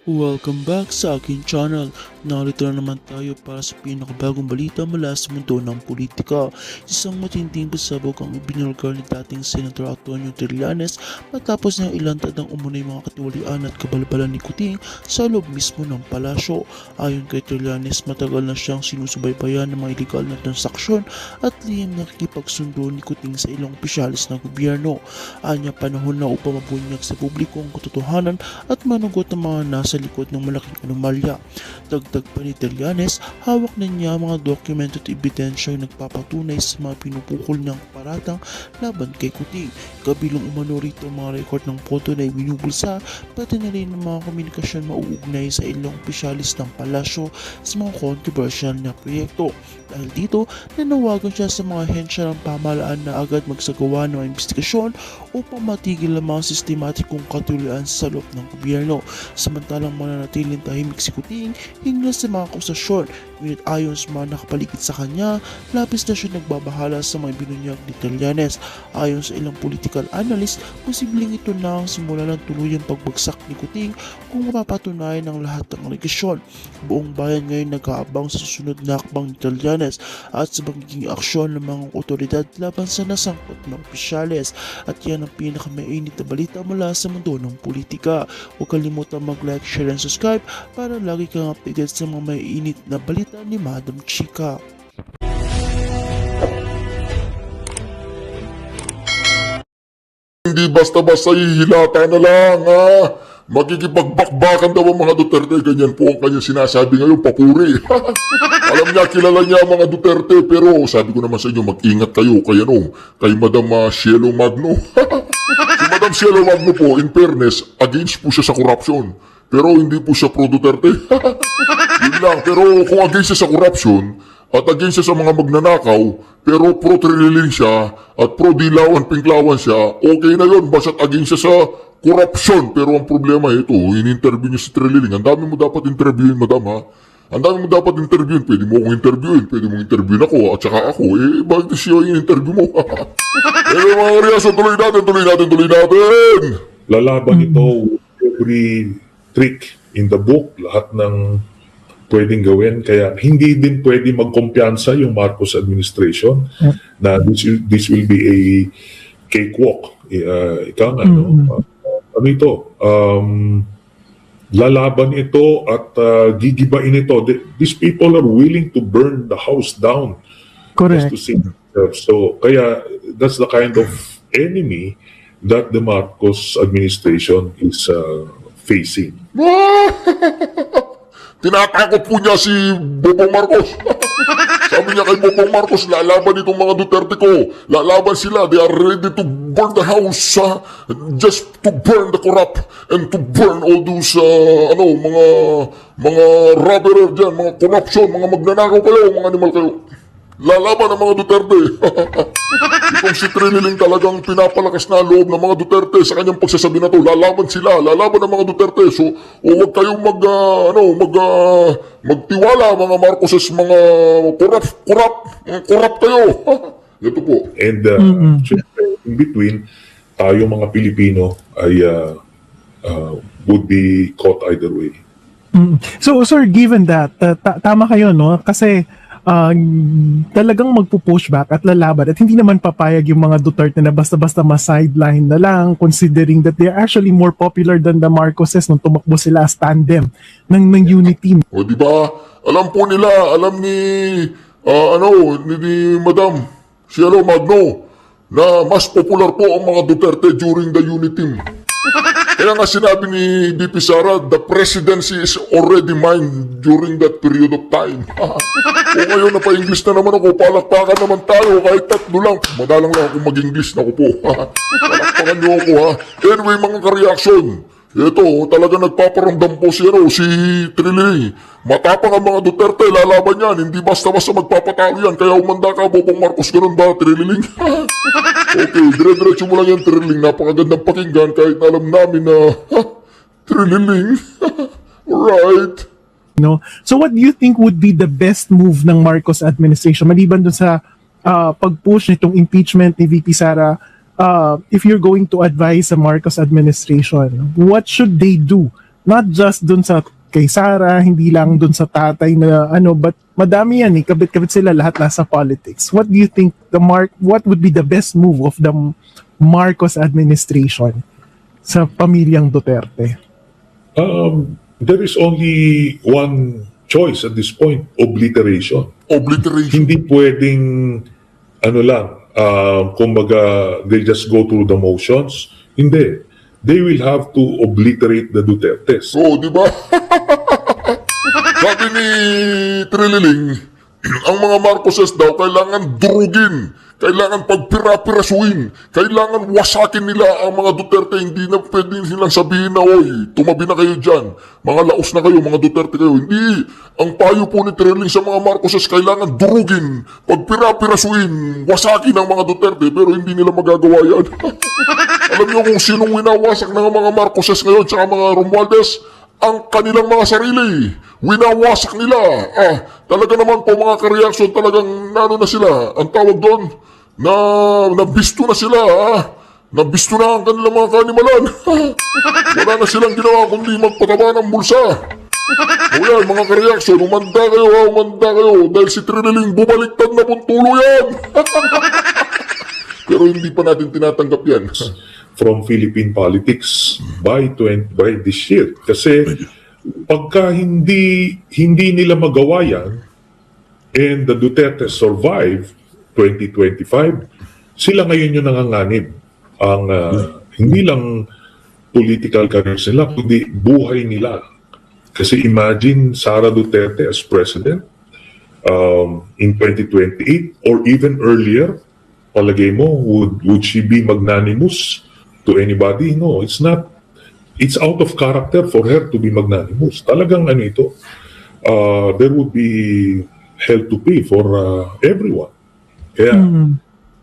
Welcome back sa aking channel. Narito na naman tayo para sa pinakabagong balita mula sa mundo ng politika. Isang matinding pasabog ang ibinulgar ni dating Senator Antonio Trillanes matapos na ilantad ng umunay mga katiwalian at kabalbalan ni Kuting sa loob mismo ng palasyo. Ayon kay Trillanes, matagal na siyang sinusubaybayan ng mga illegal na transaksyon at lihim nakikipagsundo ni Kuting sa ilang opisyalis ng gobyerno. Anya panahon na upang mabunyag sa publiko ang katotohanan at manugot ang mga nasa likod ng malaking anomalya. Dagdag pa ni Trillanes, hawak na niya mga dokumento at ebidensya yung nagpapatunay sa mga pinupukol niyang paratang laban kay Kuting. Kabilang umano rito mga record ng photo na ibinubulsa, pati na rin ng mga komunikasyon mauugnay sa ilang opisyalis ng palasyo sa mga controversial na proyekto. Dahil dito, nanawagan siya sa mga ahensya ng pamahalaan na agad magsagawa ng investigasyon upang matigil ang mga sistematikong katulian sa loob ng gobyerno. Samantalang mananatiling tahimik si Kuting hinggil sa mga akusasyon, ngunit ayon sa mga nakapaligid sa kanya, labis na siya nagbabahala sa mga binunyag ni Trillanes. Ayon sa ilang political analyst, posibleng ito na ang simula ng tuluyang pagbagsak ni Kuting kung mapapatunayan ang lahat ng alegasyon. Buong bayan ngayon nag-aabang sa susunod na hakbang ni Trillanes at sa magiging aksyon ng mga otoridad laban sa nasangkot ng opisyales. At yan ang pinakamainit na balita mula sa mundo ng politika. Huwag kalimutan mag-like, share, and subscribe para lagi kang updated sa mga maiinit na balita ni Madam Chika. Hindi basta-basta hihilata na lang, ha? Makikipagbakbakan daw ang mga Duterte, ganyan po ang kanyang sinasabi ngayon, papuri. Alam niya, kilala niya ang mga Duterte, pero sabi ko naman sa inyo, mag-ingat kayo kay Madam Cielo Magno. Si Madam Cielo Magno po, in fairness, against po siya sa corruption, pero hindi po siya pro-Duterte. Yun lang, pero kung against siya sa corruption, at against siya sa mga magnanakaw, pero pro-Trilliling siya, at pro-dilawan, pinklawan siya, okay na yun, basta't against siya sa corruption. Pero ang problema ito, in-interview niya si Trilliling. Ang dami mo dapat interviewin, madam, ha? Ang dami mo dapat interviewin. Pwede mo akong interviewin, pwede mong interviewin ako, at saka ako, bakit siya yung interview mo? Mga Riaso, tuloy natin! Lalaban ito every trick in the book, lahat ng pwedeng gawin. Kaya hindi din pwede magkumpiyansa yung Marcos administration na this will be a cakewalk. Ikaw nga, no? Ano ito? Lalaban ito at gigibain ito. These people are willing to burn the house down. Correct. Just to save themselves. So, kaya that's the kind of enemy that the Marcos administration is facing. Tinatakot po niya si Bobong Marcos. Sabi niya kay Bobong Marcos, lalaban itong mga Duterte ko. Lalaban sila. They are ready to burn the house, just to burn the corrupt and to burn all those mga robberer dyan, mga corruption, mga magnanakaw kayo, mga animal kayo. Lalaban ang mga Duterte. Itong si Trilliling talagang pinapalakas na loob ng mga Duterte sa kanyang pagsasabi na to. Lalaban sila, lalaban ang mga Duterte. So, huwag kayong magtiwala mga Marcoses, mga corrupt kayo. Ito po. And syempre, in between, tayo mga Pilipino ay would be caught either way. So sir, given that, tama kayo, no? Kasi talagang magpo-push back at lalaban at hindi naman papayag yung mga Duterte na basta-basta ma-sideline na lang, considering that they're actually more popular than the Marcoses nung tumakbo sila as tandem ng unity. O di ba? Alam po nila, alam ni Madam Cielo Magno na mas popular po ang mga Duterte during the unity team. Kaya nga sinabi ni VP Sara, the presidency is already mine during that period of time. O ngayon napa-English na naman ako, palakpakan naman tayo, kahit tatlo lang. Madalang lang ako mag-English, naku po. Palakpakan niyo ako, ha. Anyway, mga ka-reaction, ito, talaga nagpaparamdam po si Trilliling. Matapang ang mga Duterte, lalaban yan. Hindi basta-basta magpapatalo yan. Kaya umanda ka, Bobong Marcos, ganun ba, Trilliling? Okay, dire-diretso mo lang yan, Trilliling. Napakagandang pakinggan kahit alam namin na, Trilliling. Alright. No? So what do you think would be the best move ng Marcos administration maliban dun sa pag-push nitong impeachment ni VP Sara? If you're going to advise the Marcos administration, what should they do not just dun sa kay Sara, hindi lang dun sa tatay na but madami yan kabit-kabit sila, lahat nasa politics. What do you think what would be the best move of the Marcos administration sa pamilyang Duterte? There is only one choice at this point: obliteration. Obliteration. Hindi pwedeng kumbaga they just go through the motions. Hindi. They will have to obliterate the Dutertes. Oo, di ba? Sabi ni Trililing, ang mga Marcoses daw kailangan durugin, kailangan pagpira-pirasuin, kailangan wasakin nila ang mga Duterte. Hindi na pwede nilang sabihin na, oy, tumabi na kayo dyan, mga laos na kayo, mga Duterte kayo. Hindi. Ang payo po ni Trililing sa mga Marcoses, kailangan durugin, pagpira-pirasuin, wasakin ang mga Duterte, pero hindi nila magagawa yan. Alam niyo kung sinong winawasak ng mga Marcoses ngayon tsaka mga Romualdez? Ang kanilang mga sarili. Winawasak nila. Talaga naman po mga kareaksyon, talagang na sila. Ang tawag doon, nabisto na sila. Nabisto na ang kanilang mga kanimalan. Wala na silang ginawa kundi magpataba ng bulsa. O yan, mga kareaksyon, umanda kayo. Dahil si Triniling bumaliktad na pong tuluyan. Pero hindi pa natin tinatanggap yan. From Philippine politics by this year. Kasi pagka hindi nila magawa yan and the Duterte survive 2025, sila ngayon yung nanganganib. Ang hindi lang political careers nila, kundi buhay nila. Kasi imagine Sara Duterte as president in 2028 or even earlier. Palagay mo, would she be magnanimous to anybody? No, it's not. It's out of character for her to be magnanimous. Talagang ito, there would be hell to pay for everyone. Kaya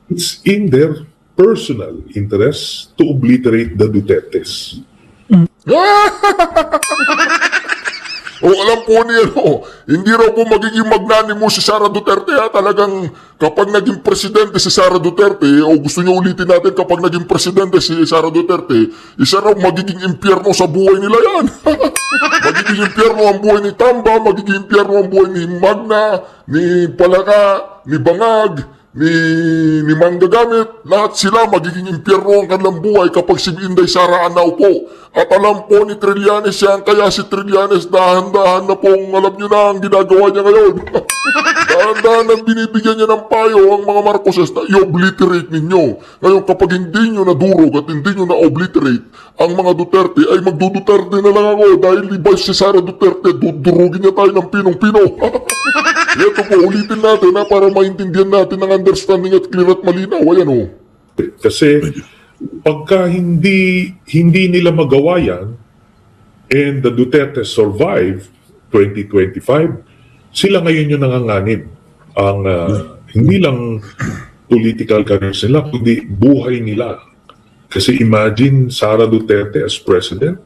it's in their personal interest to obliterate the Dutertes. Alam po niya, hindi raw po magiging magnanimous si Sara Duterte. Talagang kapag naging presidente si Sara Duterte, o gusto niyo ulitin natin, kapag naging presidente si Sara Duterte, isa raw magiging impyerno sa buhay nila yan. Magiging impyerno ang buhay ni Tamba, magiging impyerno ang buhay ni Magna, ni Palaka, ni Bangag, ni Manggagamit. Lahat sila magiging impyerno ang kanilang buhay kapag si Inday Sara Anao po. At alam po ni Trillanes yan, kaya si Trillanes dahan-dahan na pong alam nyo na ang ginagawa niya ngayon. Dahan-dahan ang binibigyan niya ng payo ang mga Marcoses na i-obliterate ninyo. Ngayon kapag hindi nyo nadurog at hindi nyo na-obliterate ang mga Duterte, ay magduduterte na lang ako dahil iba si Sara Duterte, dudurugin niya tayo ng pinong-pino. Ito po, ulitin natin para maintindihan natin ang understanding at clear at malinaw. Ayan Kasi pagka hindi nila magawa yan and the Duterte survive 2025, sila ngayon yung nanganganib. Ang hindi lang political careers nila, kundi buhay nila. Kasi imagine Sara Duterte as president.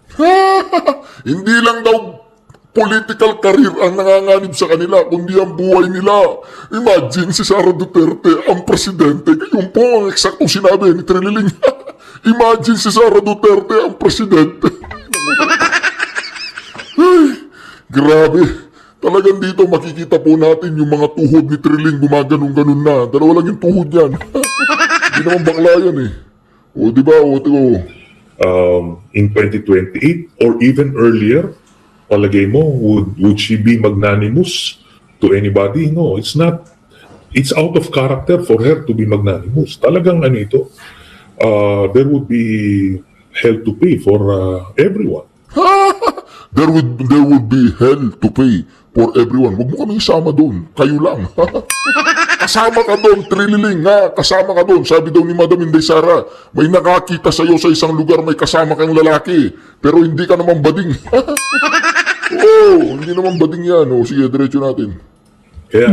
Hindi lang daw political career ang nanganganib sa kanila, kundi ang buhay nila. Imagine si Sara Duterte ang presidente. Yun po ang eksaktong sinabi ni Triniling. Imagine si Sara Duterte ang presidente. Ay, grabe. Talagang dito makikita po natin yung mga tuhod ni Triniling gumaganong-ganon na. Dalawa lang yung tuhod yan. Hindi naman bakla yan O diba? In 2028 or even earlier, palagay mo, would she be magnanimous to anybody? No, it's not. It's out of character for her to be magnanimous. Talagang ito, there would be hell to pay for everyone. There would be hell to pay for everyone. Huwag mo kaming isama doon. Kayo lang. Kasama ka doon, Triniling, kasama ka doon. Sabi daw ni Madam Inday Sara, may nakakita sa'yo sa isang lugar, may kasama kang lalaki, pero hindi ka naman bading. Hindi naman bading yan. Sige, diretso natin. Kaya,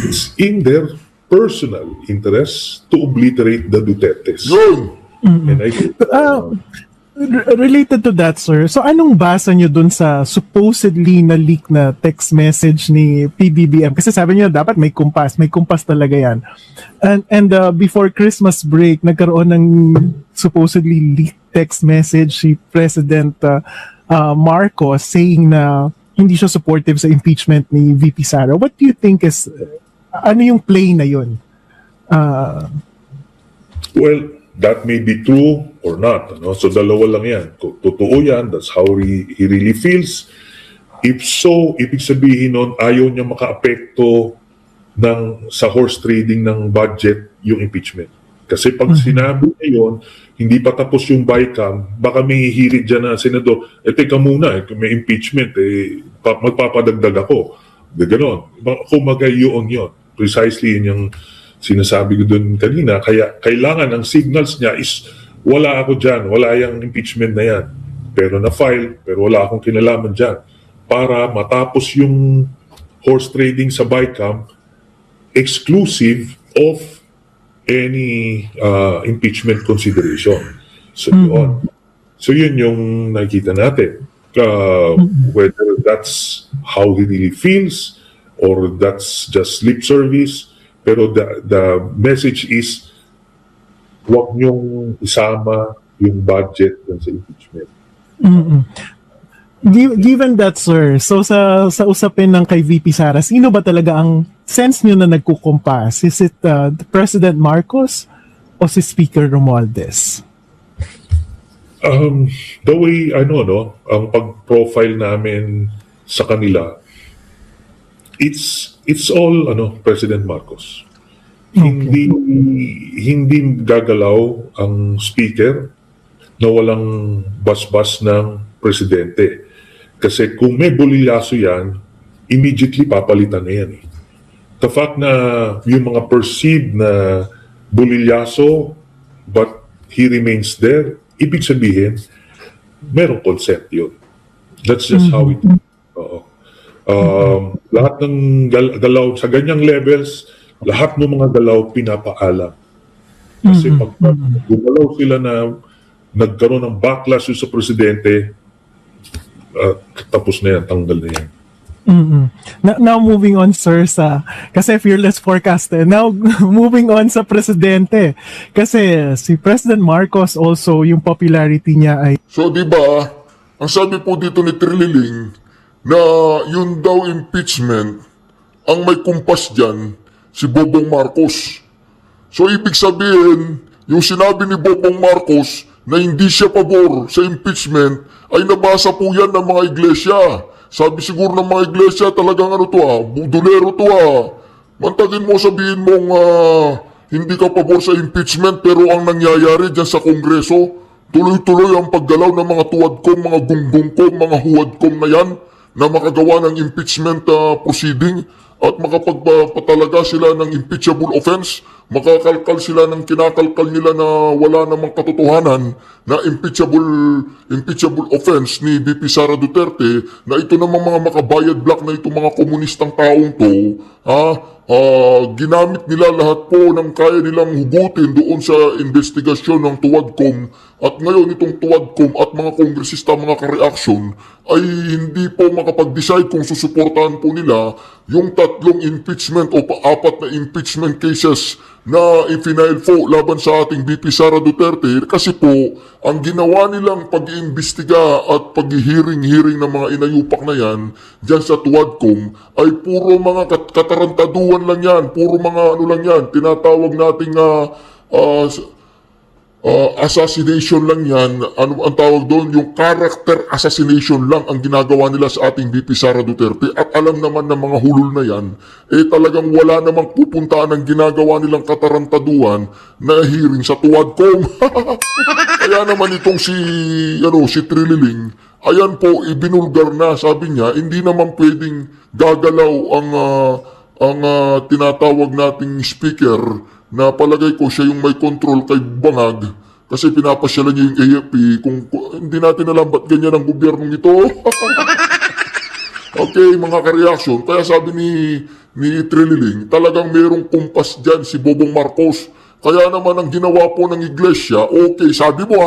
it's in their personal interest to obliterate the Dutertes. Yun! And I think, related to that, sir, so anong basa nyo dun sa supposedly na leak na text message ni PBBM? Kasi sabi nyo dapat may kumpas talaga yan. And before Christmas break, nagkaroon ng supposedly leaked text message si President Marcos saying na hindi siya supportive sa impeachment ni VP Sara. What do you think is, ano yung play na yun? Well, that may be true or not. Ano? So dalawa lang yan. Kung totoo yan, that's how he really feels. If so, ibig sabihin nun, ayaw niya makaapekto sa horse trading ng budget yung impeachment. Kasi pag sinabi niya yun, hindi pa tapos yung BICAM, baka may hihirit dyan na senador, teka muna, kung may impeachment, magpapadagdag ako. Ganon. Kumagay yun. Precisely yun yung sinasabi ko dun kanina. Kaya kailangan ang signals niya is, wala ako dyan, wala yung impeachment na yan. Pero na-file, pero wala akong kinalaman dyan. Para matapos yung horse trading sa BICAM, exclusive of any impeachment consideration. So yun. So yun yung nakikita natin. Whether that's how he really feels or that's just lip service, pero the message is huwag niyong isama yung budget dun sa impeachment. Given that, sir, so sa usapin ng kay VP Sara, sino ba talaga ang sense nyo na nagkukumpas? Is it President Marcos o si Speaker Romualdez? The way, ang pag-profile namin sa kanila, it's all, President Marcos. Okay. Hindi gagalaw ang speaker na walang basbas ng presidente. Kasi kung may bolilyaso yan, immediately papalitan na yan. The fact na yung mga perceived na bolilyaso but he remains there, ibig sabihin, merong consent yun. That's just how it is. Lahat ng galaw, sa ganyang levels, lahat ng mga galaw pinapaalam. Kasi pag gumalaw sila na nagkaroon ng backlash sa presidente, tapos na yan, tanggal na yan. Now moving on, sir, kasi fearless forecaster. Now moving on sa presidente. Kasi si President Marcos also, yung popularity niya ay... So, di ba, ang sabi po dito ni Trililing na yun daw impeachment, ang may kumpas dyan, si Bobong Marcos. So, ibig sabihin, yung sinabi ni Bobong Marcos na hindi siya pabor sa impeachment, ay nabasa po yan ng mga iglesia. Sabi siguro ng mga iglesia, talagang budulero to Mantagin mo, sabihin mong hindi ka pabor sa impeachment, pero ang nangyayari dyan sa Kongreso, tuloy-tuloy ang paggalaw ng mga tuwadkom, mga gunggongkom, mga huwadkom na yan, na makagawa ng impeachment proceeding at makapagpatalaga sila ng impeachable offense, makakalkal sila ng kinakalkal nila na wala namang katotohanan na impeachable offense ni VP Sara Duterte, na ito namang mga makabayad black na itong mga komunistang taong to, ginamit nila lahat po ng kaya nilang hugutin doon sa investigasyon ng Tuwadkom, at ngayon itong Tuwadkom at mga kongresista, mga ka-reaction ay hindi po makapag-decide kung susuportahan po nila yung tatlong impeachment o apat na impeachment cases na i-file po laban sa ating VP Sara Duterte, kasi po ang ginawa nilang pag-iimbestiga at pag-hearing ng mga inayupak na yan dyan sa Tuwadkom ay puro mga katarantaduan lang yan, puro mga lang yan, tinatawag nating assassination lang yan. Ano ang tawag doon? Yung character assassination lang ang ginagawa nila sa ating VP Sara Duterte, at alam naman ng mga hulul na yan, talagang wala namang pupuntaan ang ginagawa nilang katarantaduan na hearing sa Tuwadkom. Kaya naman itong si Trililing, ayan po, ibinulgar na, sabi niya, hindi naman pwedeng gagalaw ang tinatawag nating speaker, na palagay ko siya yung may control kay Bangag, kasi pinapasyalan niya yung AFP. Kung hindi natin alam ba't ganyan ang gobyernong ito. Okay, mga ka-reaction, kaya sabi ni Trililing, talagang merong kumpas dyan si Bobong Marcos. Kaya naman ang ginawa po ng iglesia, okay, sabi mo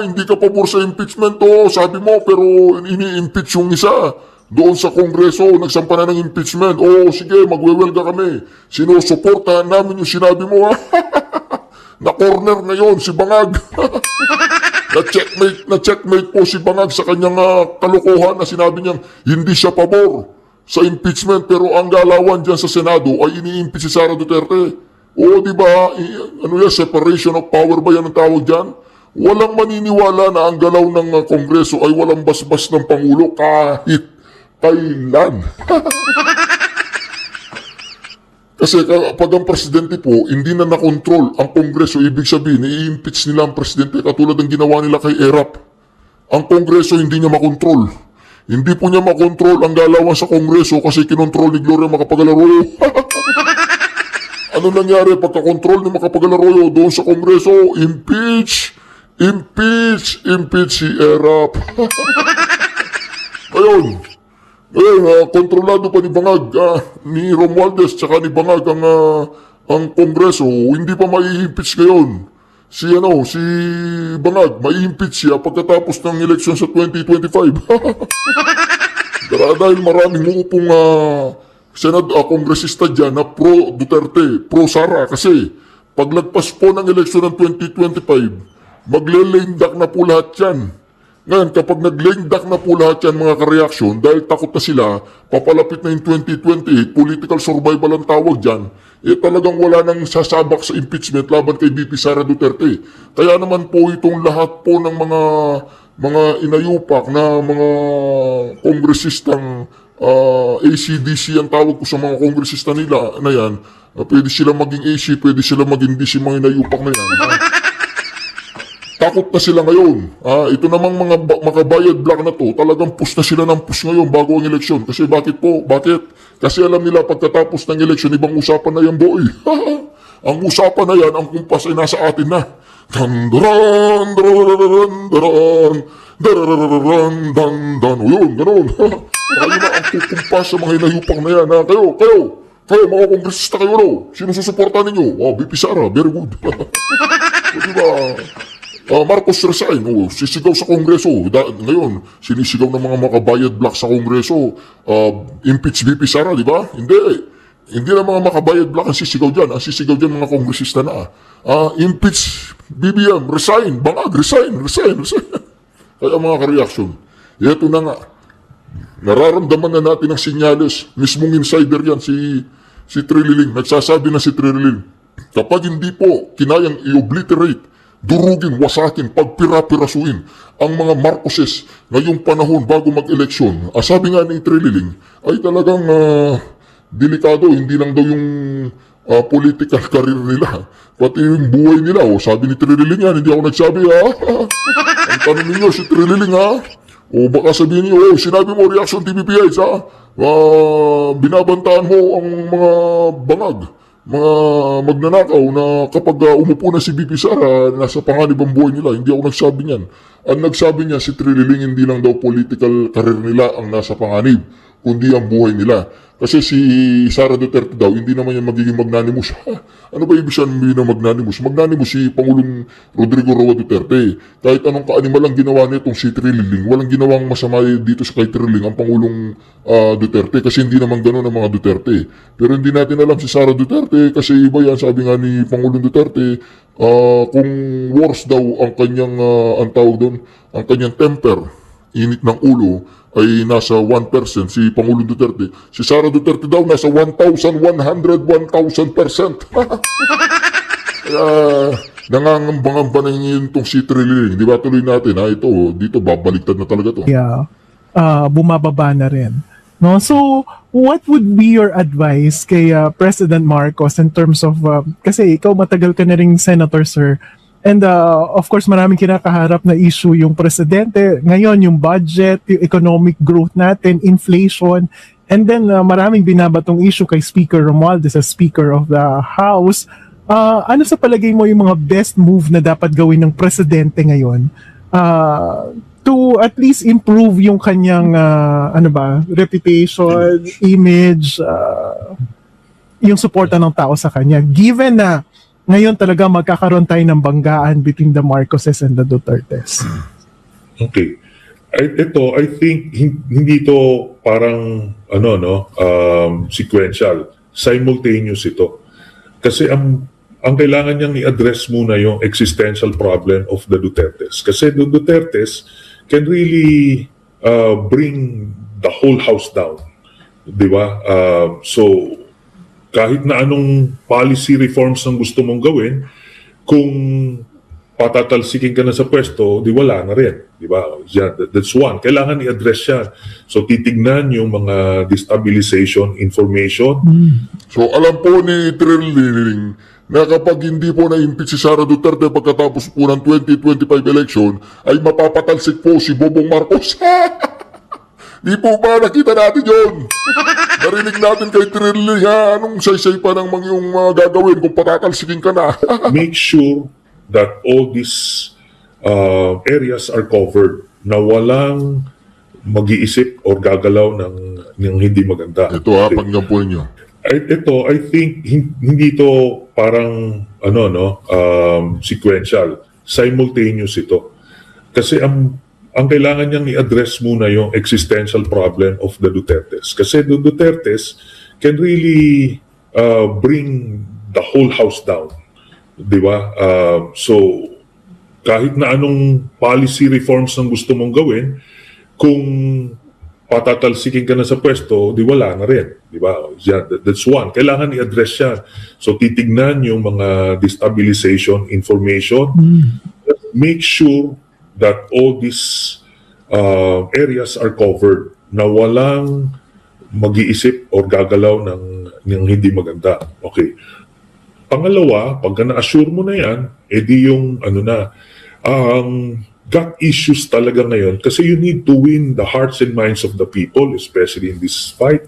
hindi ka pabor sa impeachment sabi mo, pero ini-impeach yung isa. Doon sa Kongreso, nagsampa na ng impeachment. Sige, magwewelga kami. Sinusuportahan namin yung sinabi mo, Na corner na yon si Bangag. Na-checkmate po si Bangag sa kanyang kalokohan na sinabi niyang hindi siya pabor sa impeachment pero ang galawan dyan sa Senado ay ini-impeach si Sara Duterte. Oo, di ba? Ano yan, separation of power ba yan ang tawag dyan? Walang maniniwala na ang galaw ng Kongreso ay walang basbas ng Pangulo kahit kailan. Kasi pag ang presidente po, hindi na nakontrol ang Kongreso, ibig sabihin, i-impeach nila ang presidente katulad ng ginawa nila kay ERAP. Ang Kongreso hindi niya makontrol. Hindi po niya makontrol ang galawan sa Kongreso kasi kinontrol ni Gloria Macapagal-Arroyo. Ano nangyari pagkakontrol ni Macapagal-Arroyo doon sa Kongreso? Impeach! Impeach! Impeach si ERAP. Ayun. Kontrolado pa ni Bangag, ni Romualdez, tsaka ni Bangag ang Kongreso. Hindi pa mai-impeach ngayon. Si Bangag, mai-impeach siya pagkatapos ng eleksyon sa 2025. Dahil maraming uupong kongresista dyan na pro-Duterte, pro-Sara. Kasi paglagpas po ng eleksyon ng 2025, magle-lame-duck na po lahat yan. Ngayon, kapag nag-lame-duck na po lahat yan mga ka-reaction, dahil takot na sila, papalapit na yung 2028, political survival ang tawag dyan, talagang wala nang sasabak sa impeachment laban kay BP Sara Duterte. Kaya naman po itong lahat po ng mga inayupak na mga kongresistang ACDC ang tawag ko sa mga kongresista nila na yan, pwede sila maging AC, pwede sila maging DC, mga inayupak na yan. Takot na sila ngayon. Ito namang mga makabayad black na to, talagang push na sila ng push ngayon bago ang eleksyon. Kasi bakit po? Bakit? Kasi alam nila pagkatapos ng eleksyon, ibang usapan na yan, boy. Ang usapan na yan, ang kumpas ay nasa atin na. Dandaran, dararan, dararan, dararan, dandan. O yun, ganun. Kayo na ang kukumpas sa mga hinayupang na yan. Kayo, mga kongresista kayo, no? Sino susuporta ninyo? BP Sara, very good. Diba? Marcos resign, sisigaw sa Kongreso. Ngayon, sinisigaw ng mga makabayad black sa Kongreso, impeach BP Sara, di ba? Hindi na mga makabayad black ang sisigaw dyan. Ang sisigaw dyan mga kongresista na. Impeach BBM, resign, Bangag, resign. Kaya mga ka-reaction, ito na nga. Nararamdaman na natin ang sinyales. Mismong insider yan, si Trililing. Nagsasabi na si Trililing, kapag hindi po kinayang i-obliterate, durugin, wasakin, pagpira-pirasuin ang mga Marcoses ngayong panahon bago mag-eleksyon. Sabi nga ni Trililing, ay talagang delikado, hindi lang daw yung political career nila, pati yung buhay nila. Sabi ni Trililing yan, hindi ako nagsabi Ang tanong ninyo si Trililing baka sabihin niyo, sinabi mo Reaction TVPH binabantaan mo ang mga Bangag, mga magnanakaw na kapag umupo na si BP Sara, nasa panganib ang buhay nila. Hindi ako nagsabi niyan. Ang nagsabi niya si Trililing, hindi lang daw political career nila ang nasa panganib, kundi ang buhay nila. Kasi si Sara Duterte daw, hindi naman yan magiging magnanimous. Ano ba ibig sabihin ng magnanimous? Magnanimous si Pangulong Rodrigo Roa Duterte. Kahit anong kaanimalang ginawa nitong si Trililing, walang ginawang masama dito sa kay Trililing ang Pangulong Duterte, kasi hindi naman gano'n ang mga Duterte. Pero hindi natin alam si Sara Duterte kasi iba yan. Sabi nga ni Pangulong Duterte, kung worse daw ang kanyang, ang tawag doon, ang kanyang temper, init ng ulo, ay nasa 1%, si Pangulong Duterte. Si Sara Duterte daw nasa 1,100%. Kaya nangangamba na yun itong si Trililing. Di ba tuloy natin, dito babaliktad na talaga to. Yeah, bumababa na rin. No? So, what would be your advice kay President Marcos in terms of, kasi ikaw matagal ka na ring senator, sir, and of course maraming kinakaharap na issue yung presidente. Ngayon yung budget, yung economic growth natin, inflation, and then maraming binabatong issue kay Speaker Romualdez as Speaker of the House. Ano sa palagay mo yung mga best move na dapat gawin ng presidente ngayon to at least improve yung kanyang reputation, image, yung suporta ng tao sa kanya, given na ngayon talaga magkakaroon tayo ng banggaan between the Marcoses and the Dutertes? Okay. I think hindi ito parang sequential, simultaneous ito. Kasi ang ang kailangan niyang i-address muna yung existential problem of the Dutertes. Kasi the Dutertes can really bring the whole house down. Di ba? So, kahit na anong policy reforms ang gusto mong gawin, kung patatalsikin ka na sa pwesto, di wala na rin. Di ba? That's one. Kailangan i-address yan. So, titignan yung mga destabilization information. So alam po ni Trilling na kapag hindi po na-impeach si Sara Duterte pagkatapos po ng 2025 election, ay mapapatalsik po si Bobong Marcos. Di po ba nakita natin yun? Narinig natin kay Trilling, ha? Anong say-say pa ng mga yung gagawin kung patatalsikin ka na? Make sure that all these areas are covered, na walang mag-iisip or gagalaw ng hindi maganda. Ito ha, pakinggan po ninyo. Ito, I think, hindi ito parang, sequential. Simultaneous ito. Kasi ang kailangan niyang i-address muna yung existential problem of the Dutertes. Kasi the Dutertes can really bring the whole house down. Di ba? So, kahit na anong policy reforms ang gusto mong gawin, kung patatalsikin ka na sa pwesto, di wala na rin. Di ba? That's one. Kailangan i-address yan. So, titignan yung mga destabilization information. Make sure that all these areas are covered, na walang mag-iisip or gagalaw ng hindi maganda. Okay. Pangalawa, pagka na-assure mo na yan, edi yung gut issues talaga ngayon, kasi you need to win the hearts and minds of the people, especially in this fight,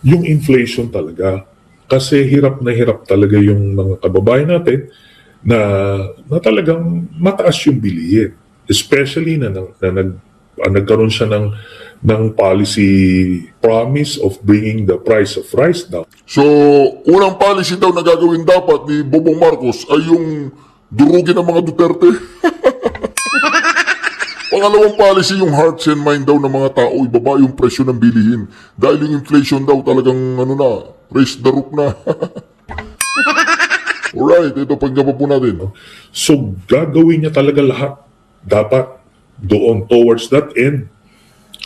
yung inflation talaga. Kasi hirap talaga yung mga kababayan natin na talagang mataas yung bilihin. Especially na nagkaroon siya ng policy promise of bringing the price of rice down. So, unang policy daw na gagawin dapat ni Bobong Marcos ay yung durugin ng mga Duterte. Pangalawang policy, yung hearts and mind daw ng mga tao, ibaba yung presyo ng bilihin. Dahil yung inflation daw talagang raise the roof na. Alright, ito pagkapa po natin. So, gagawin niya talaga lahat. Dapat doon towards that end.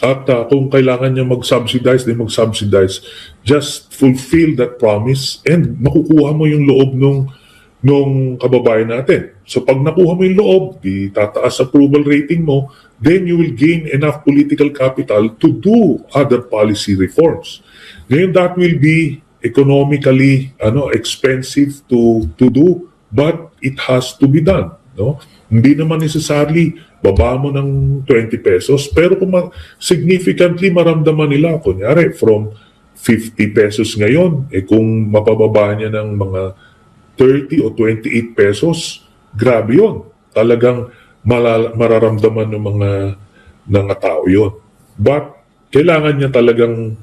At kung kailangan niya mag-subsidize, then mag-subsidize. Just fulfill that promise and makukuha mo yung loob nung kababayan natin. So pag nakuha mo yung loob, di tataas approval rating mo, then you will gain enough political capital to do other policy reforms. Ngayon, that will be economically expensive to do, but it has to be done. No? Hindi naman necessarily baba mo ng 20 pesos, pero kung significantly maramdaman nila, kunyari from 50 pesos ngayon, kung mapababa niya ng mga 30 o 28 pesos, grabe yun. Talagang mararamdaman ng mga tao yun. But kailangan niya talagang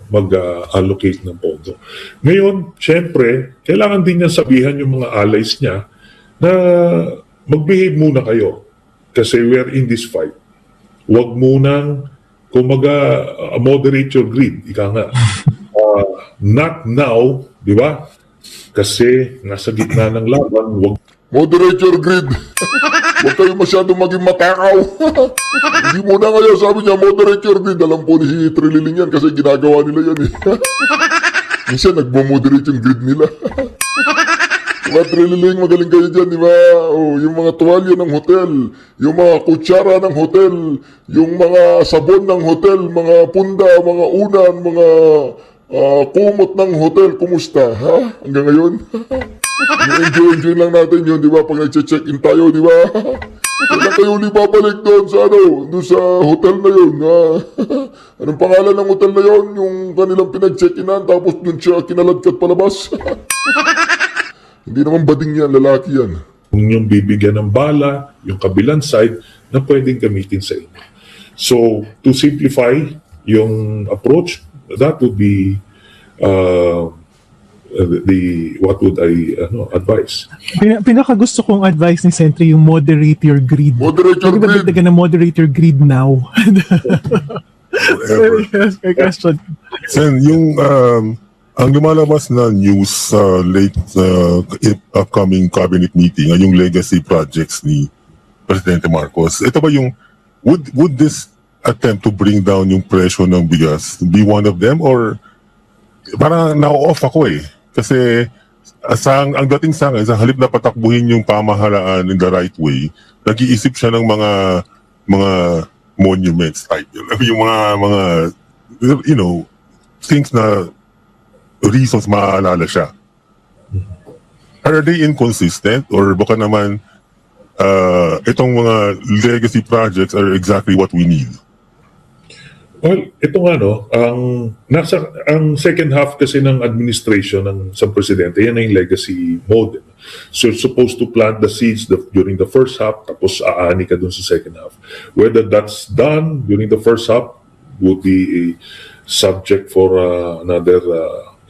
mag-allocate ng pondo. Ngayon, syempre, kailangan din niya sabihan yung mga allies niya na mag-behave muna kayo. Kasi we're in this fight. Huwag munang, moderate your greed. Ika nga. Not now, di ba? Kasi nasa gitna ng laban, Moderate your greed. Huwag kayo masyadong maging matakaw. Hindi mo na ngayon, sabi niya, moderate your greed. Alam po ni si Trilling yan kasi ginagawa nila yan eh. Minsan nagmo-moderate yung greed nila. Mga Trilling, magaling kayo dyan, di ba? Oh, yung mga tuwalya ng hotel, yung mga kutsara ng hotel, yung mga sabon ng hotel, mga punda, mga unan, mga kumot ng hotel, kumusta? Ha? Hanggang ngayon? Enjoy lang natin yun, di ba? Pag nag-check-in tayo, di ba? Kailan kayo ulit babalik doon sa doon sa hotel na yun? Anong pangalan ng hotel na yun? Yung kanilang pinag-check-inan, tapos doon siya kinaladkat palabas? Hindi naman bading yan, lalaki yan. kung yung bibigyan ng bala, yung kabilang side, na pwedeng gamitin sa inyo. So, to simplify yung approach, that would be what would I advise? Pinakagusto kong advice ni Sentry yung moderate your greed. Moderate your Pwede ba greed. dagdagan na moderate your greed now? Whatever. Yes, may question. Sen, ang lumalabas na news sa late upcoming cabinet meeting ay yung legacy projects ni Presidente Marcos. Ito ba yung, would this attempt to bring down yung presyo ng bigas be one of them, or parang na-off ako eh? Kasi ang dating sa akin, sa halip na patakbuhin yung pamahalaan in the right way, nag-iisip siya ng mga monuments type. Yung mga you know, things na reasons maaalala siya. Are they inconsistent, or baka naman itong mga legacy projects are exactly what we need? Well, ito nga no, ang second half kasi ng administration ng isang presidente, yan ay legacy mode. So you're supposed to plant the seeds during the first half, tapos aani ka dun sa second half. Whether that's done during the first half would be a subject for another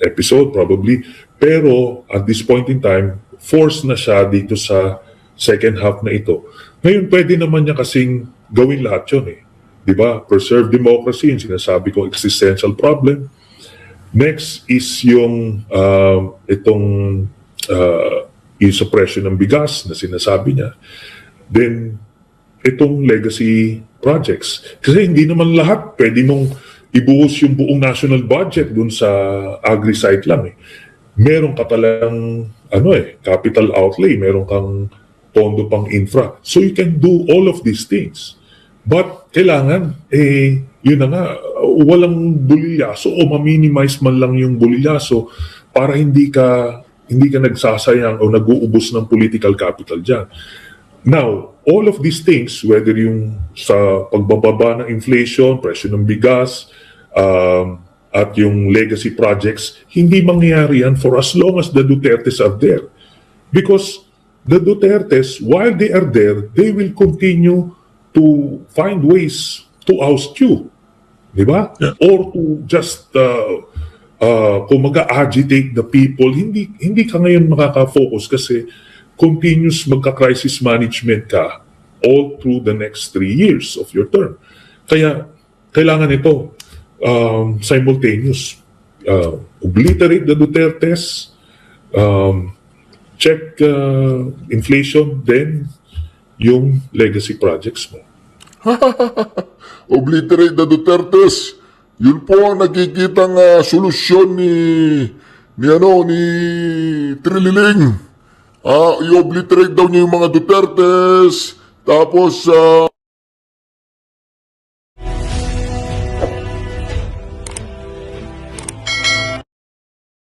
episode probably. Pero at this point in time, force na siya dito sa second half na ito. Ngayon, pwede naman niya kasing gawin lahat yun eh. Diba? Preserve democracy, yung sinasabi ko existential problem. Next is yung yung suppression ng bigas na sinasabi niya. Then, itong legacy projects. Kasi hindi naman lahat pwede mong ibuhos yung buong national budget dun sa agri-site lang eh. Meron ka palang capital outlay, meron kang pondo pang infra. So you can do all of these things. But kailangan, yun na nga, walang bulilyaso o ma-minimize man lang yung bulilyaso para hindi ka nagsasayang o nag-uubos ng political capital dyan. Now, all of these things, whether yung sa pagbababa ng inflation, presyo ng bigas, at yung legacy projects, hindi mangyayari yan for as long as the Dutertes are there. Because the Dutertes, while they are there, they will continue to find ways to oust you. Diba? Yeah. Or to just kung mag-agitate the people, hindi ka ngayon makaka-focus kasi continuous magka-crisis management ka all through the next 3 years of your term. Kaya kailangan ito simultaneous. Obliterate the Dutertes, check inflation, then yung legacy projects mo. Obliterate the Dutertes. Yun po ang nakikitang solusyon ni Trililing. I-obliterate daw niya yung mga Dutertes. Tapos